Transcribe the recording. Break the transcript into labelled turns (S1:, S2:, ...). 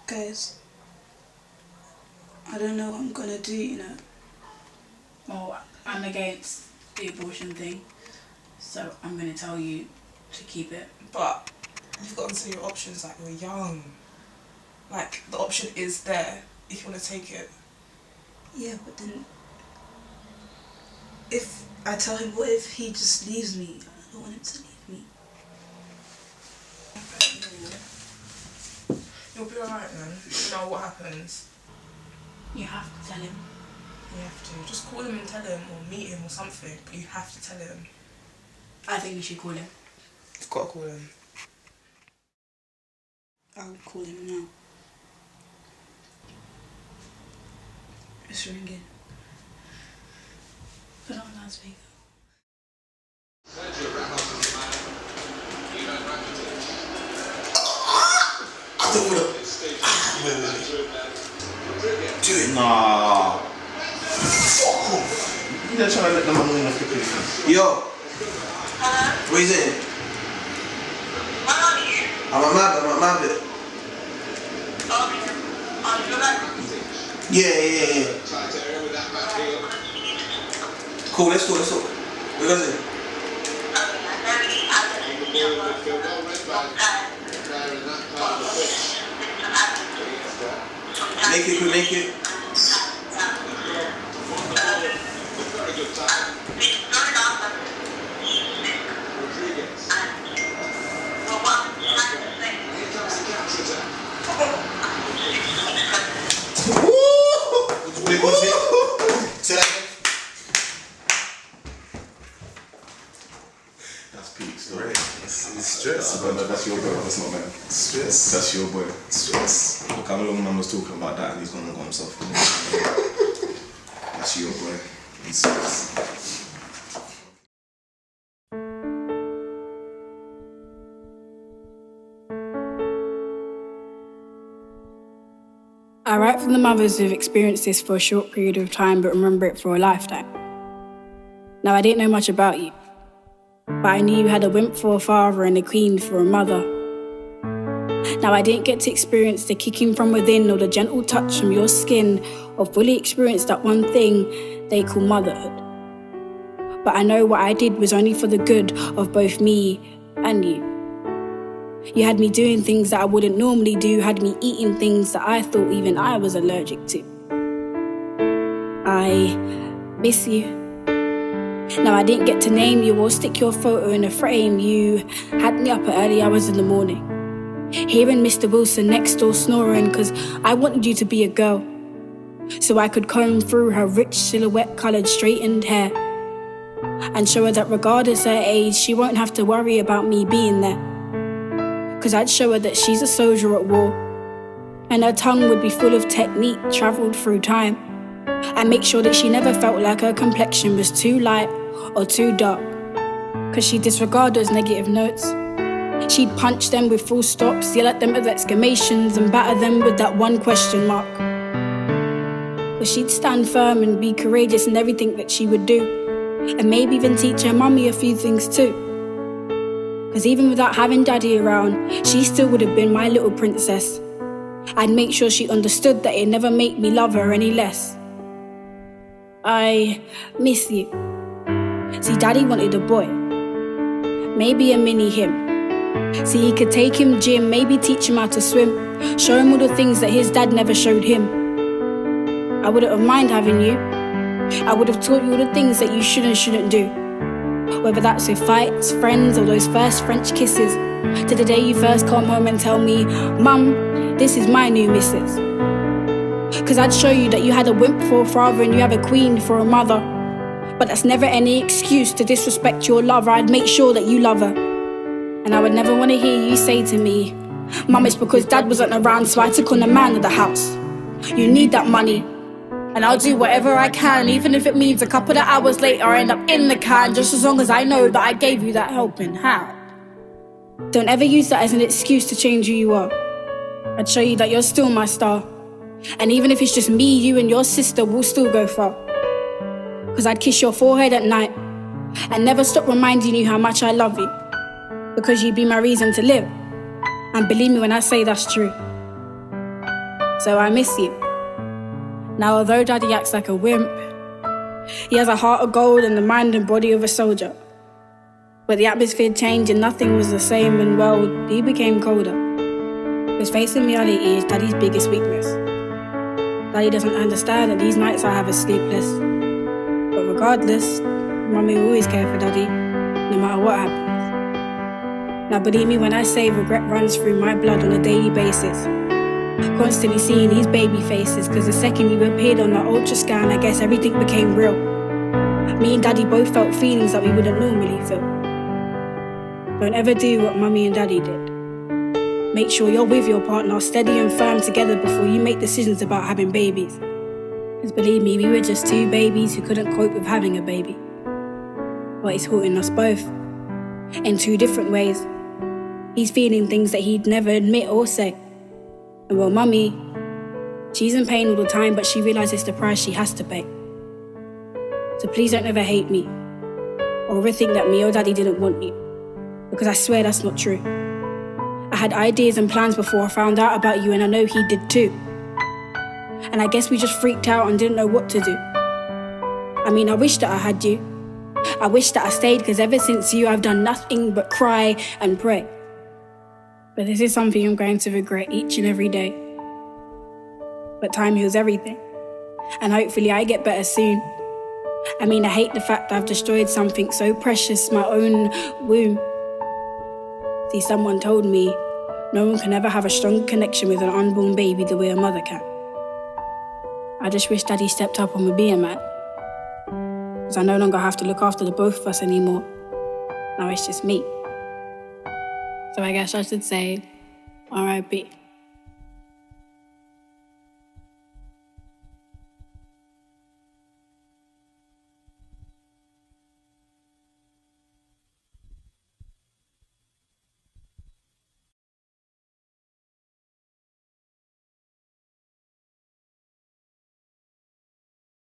S1: Guys, I don't know what I'm gonna do, you know.
S2: Well, I'm against the abortion thing, so I'm gonna tell you to keep it.
S3: But you've got to consider your options, like you're young. Like, the option is there if you want to take it.
S1: Yeah, but then if I tell him, what if he just leaves me? I don't want him to leave me.
S3: You'll be alright, man. You know what happens.
S2: You have to tell him.
S3: You have to. Just call him and tell him, or meet him or something, but you have to tell him.
S2: I think you should call him.
S3: You've got to call him.
S1: I'll call him now. It's ringing.
S2: Put it on loudspeaker.
S4: Do it. Nah. Fuck off. You're trying to let them know enough to pick. Yo. What is it? I'm a mad bit. Yeah. Cool, let's go. Where is it? Make it.
S5: That's peak story. It's stress, but no, that's your boy. That's not man. Stress. That's your boy. Stress. Look, how long man was talking about that, and he's gonna go himself. That's your boy. It's stress.
S6: I write for the mothers who've experienced this for a short period of time but remember it for a lifetime. Now, I didn't know much about you, but I knew you had a wimp for a father and a queen for a mother. Now, I didn't get to experience the kicking from within or the gentle touch from your skin or fully experience that one thing they call motherhood. But I know what I did was only for the good of both me and you. You had me doing things that I wouldn't normally do, had me eating things that I thought even I was allergic to. I miss you. Now, I didn't get to name you or stick your photo in a frame. You had me up at early hours in the morning, hearing Mr. Wilson next door snoring, cause I wanted you to be a girl, so I could comb through her rich silhouette-coloured straightened hair and show her that regardless her age, she won't have to worry about me being there. Cause I'd show her that she's a soldier at war, and her tongue would be full of technique travelled through time, and make sure that she never felt like her complexion was too light or too dark. Cause she'd disregard those negative notes. She'd punch them with full stops, yell at them with exclamations, and batter them with that one question mark. But she'd stand firm and be courageous in everything that she would do, and maybe even teach her mummy a few things too. Cause even without having daddy around, she still would have been my little princess. I'd make sure she understood that it'd never make me love her any less. I miss you. See, daddy wanted a boy, maybe a mini him. See, he could take him gym, maybe teach him how to swim, show him all the things that his dad never showed him. I wouldn't have minded having you. I would have taught you all the things that you should and shouldn't do. Whether that's with fights, friends, or those first French kisses, to the day you first come home and tell me, Mum, this is my new missus. Cause I'd show you that you had a wimp for a father and you have a queen for a mother. But that's never any excuse to disrespect your lover. I'd make sure that you love her. And I would never want to hear you say to me, Mum, it's because dad wasn't around, so I took on the man of the house. You need that money, and I'll do whatever I can, even if it means a couple of hours later I end up in the can, just as long as I know that I gave you that helping hand. Don't ever use that as an excuse to change who you are. I'd show you that you're still my star, and even if it's just me, you and your sister, we'll still go far. Cause I'd kiss your forehead at night and never stop reminding you how much I love you, because you'd be my reason to live. And believe me when I say that's true. so I miss you. Now, although Daddy acts like a wimp, he has a heart of gold and the mind and body of a soldier. But the atmosphere changed and nothing was the same, and well, he became colder. His facing reality is Daddy's biggest weakness. Daddy doesn't understand that these nights I have are sleepless. But regardless, Mummy will always care for Daddy, no matter what happens. Now believe me when I say regret runs through my blood on a daily basis. Constantly seeing these baby faces, cause the second you appeared on the ultra scan, I guess everything became real. Me and Daddy both felt feelings that we wouldn't normally feel. Don't ever do what Mummy and Daddy did. Make sure you're with your partner, steady and firm together before you make decisions about having babies. Because believe me, we were just two babies who couldn't cope with having a baby. But he's hurting us both. In two different ways. He's feeling things that he'd never admit or say. And well, Mummy, she's in pain all the time, but she realises the price she has to pay. So please don't ever hate me, or ever think that me or Daddy didn't want you. Because I swear that's not true. I had ideas and plans before I found out about you, and I know he did too. And I guess we just freaked out and didn't know what to do. I mean, I wish that I had you. I wish that I stayed, because ever since you, I've done nothing but cry and pray. But this is something I'm going to regret each and every day. But time heals everything. And hopefully I get better soon. I mean, I hate the fact that I've destroyed something so precious, my own womb. See, someone told me no one can ever have a strong connection with an unborn baby the way a mother can. I just wish Daddy stepped up and would be a man. Because I no longer have to look after the both of us anymore. Now it's just me. So I guess I should say R.I.P.